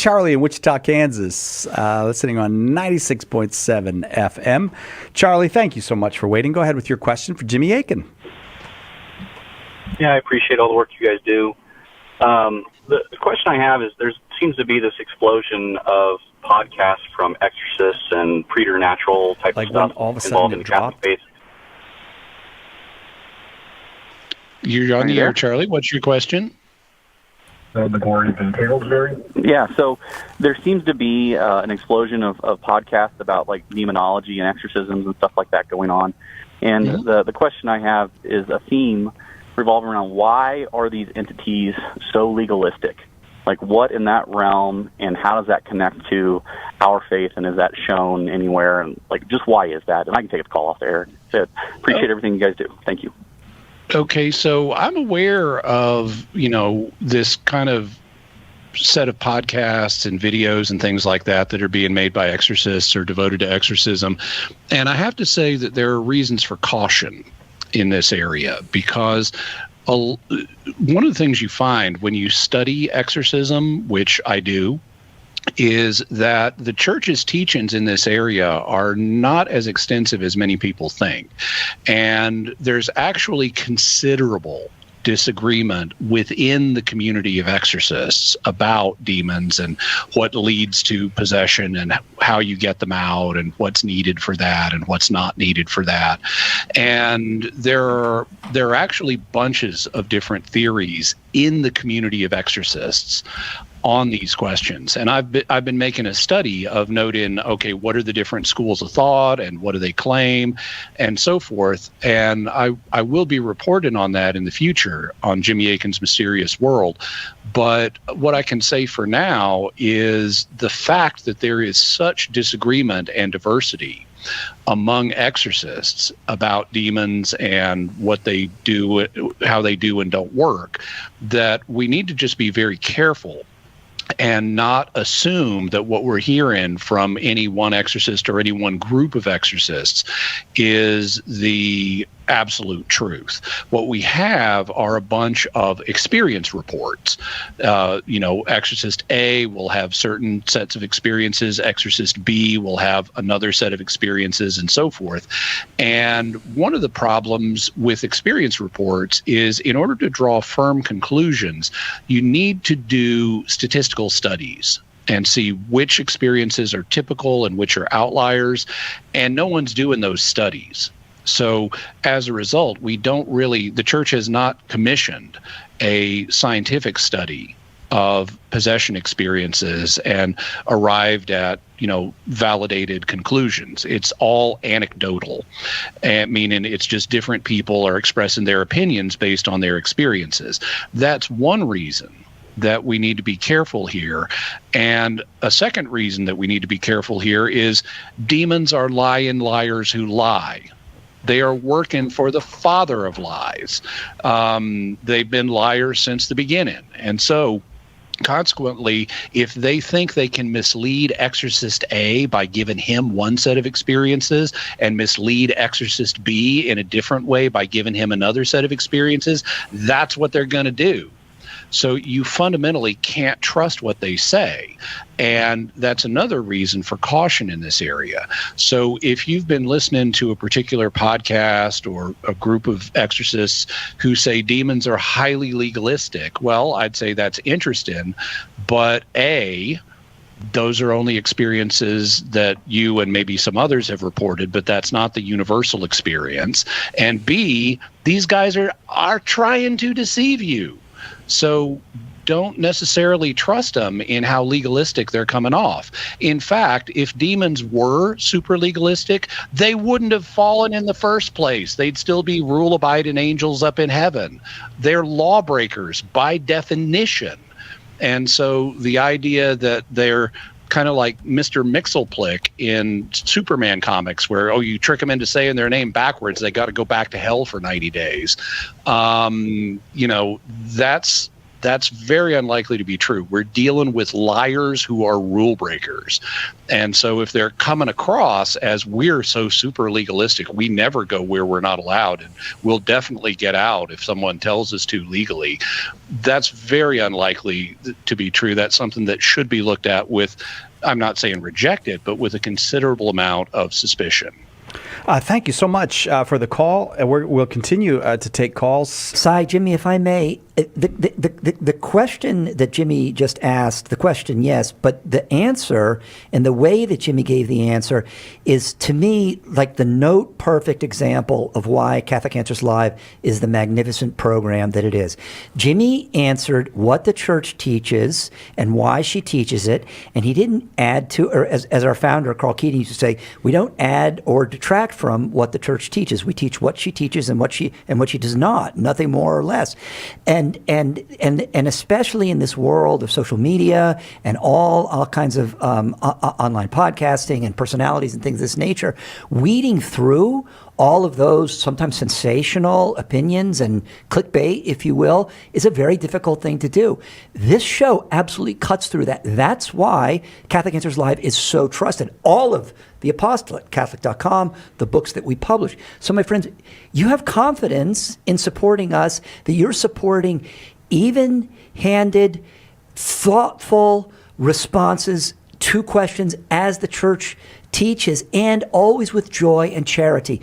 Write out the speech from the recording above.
Charlie in Wichita, Kansas, listening on 96.7 FM. Charlie, thank you so much for waiting. Go ahead with your question for Jimmy Akin. Yeah, I appreciate all the work you guys do. The question I have is there seems to be this explosion of podcasts from exorcists and preternatural type of stuff all of a sudden involved in the Catholic faith. You're on the air, Charlie. What's your question? The glories and tales, Barry? Yeah, so there seems to be an explosion of podcasts about like demonology and exorcisms and stuff like that going on. And the question I have is a theme revolving around why are these entities so legalistic? Like what in that realm, and how does that connect to our faith, and is that shown anywhere? And like just why is that? And I can take a call off the air. So appreciate everything you guys do. Thank you. Okay, so I'm aware of, this kind of set of podcasts and videos and things like that are being made by exorcists or devoted to exorcism. And I have to say that there are reasons for caution in this area, because one of the things you find when you study exorcism, which I do, is that the church's teachings in this area are not as extensive as many people think. And there's actually considerable disagreement within the community of exorcists about demons and what leads to possession and how you get them out and what's needed for that and what's not needed for that. And there are actually bunches of different theories in the community of exorcists on these questions. And I've been making a study of noting, okay, what are the different schools of thought and what do they claim and so forth. And I will be reporting on that in the future on Jimmy Akin's Mysterious World. But what I can say for now is the fact that there is such disagreement and diversity among exorcists about demons and what they do, how they do and don't work, that we need to just be very careful and not assume that what we're hearing from any one exorcist or any one group of exorcists is the absolute truth. What we have are a bunch of experience reports. Exorcist A will have certain sets of experiences. Exorcist B will have another set of experiences, and so forth. And one of the problems with experience reports is, in order to draw firm conclusions, you need to do statistical studies and see which experiences are typical and which are outliers. And no one's doing those studies. So as a result, the church has not commissioned a scientific study of possession experiences and arrived at, validated conclusions. It's all anecdotal, meaning it's just different people are expressing their opinions based on their experiences. That's one reason that we need to be careful here. And a second reason that we need to be careful here is demons are lying liars who lie. They are working for the father of lies. They've been liars since the beginning. And so, consequently, if they think they can mislead Exorcist A by giving him one set of experiences and mislead Exorcist B in a different way by giving him another set of experiences, that's what they're going to do. So you fundamentally can't trust what they say. And that's another reason for caution in this area. So if you've been listening to a particular podcast or a group of exorcists who say demons are highly legalistic, well, I'd say that's interesting. But A, those are only experiences that you and maybe some others have reported, but that's not the universal experience. And B, these guys are trying to deceive you. So don't necessarily trust them in how legalistic they're coming off. In fact, if demons were super legalistic, they wouldn't have fallen in the first place. They'd still be rule-abiding angels up in heaven. They're lawbreakers by definition. And so the idea that they're kind of like Mr. Mxyzptlk in Superman comics, where, you trick them into saying their name backwards, they got to go back to hell for 90 days. that's very unlikely to be true. We're dealing with liars who are rule breakers. And so if they're coming across as we're so super legalistic, we never go where we're not allowed, and we'll definitely get out if someone tells us to legally, that's very unlikely to be true. That's something that should be looked at with, I'm not saying reject it, but with a considerable amount of suspicion. Thank you so much for the call. We'll continue to take calls. Cy, Jimmy, if I may, the question that Jimmy just asked, the question, yes, but the answer and the way that Jimmy gave the answer is, to me, like the note perfect example of why Catholic Answers Live is the magnificent program that it is. Jimmy answered what the church teaches and why she teaches it, and he didn't add to, or as our founder, Carl Keating, used to say, we don't add or detract from what the church teaches. We teach what she teaches and what she does not, nothing more or less. And especially in this world of social media and all kinds of online podcasting and personalities and things of this nature, weeding through all of those sometimes sensational opinions and clickbait, if you will, is a very difficult thing to do. This show absolutely cuts through that. That's why Catholic Answers Live is so trusted. All of the apostolate, Catholic.com, the books that we publish. So my friends, you have confidence in supporting us, that you're supporting even-handed, thoughtful responses to questions as the church teaches, and always with joy and charity.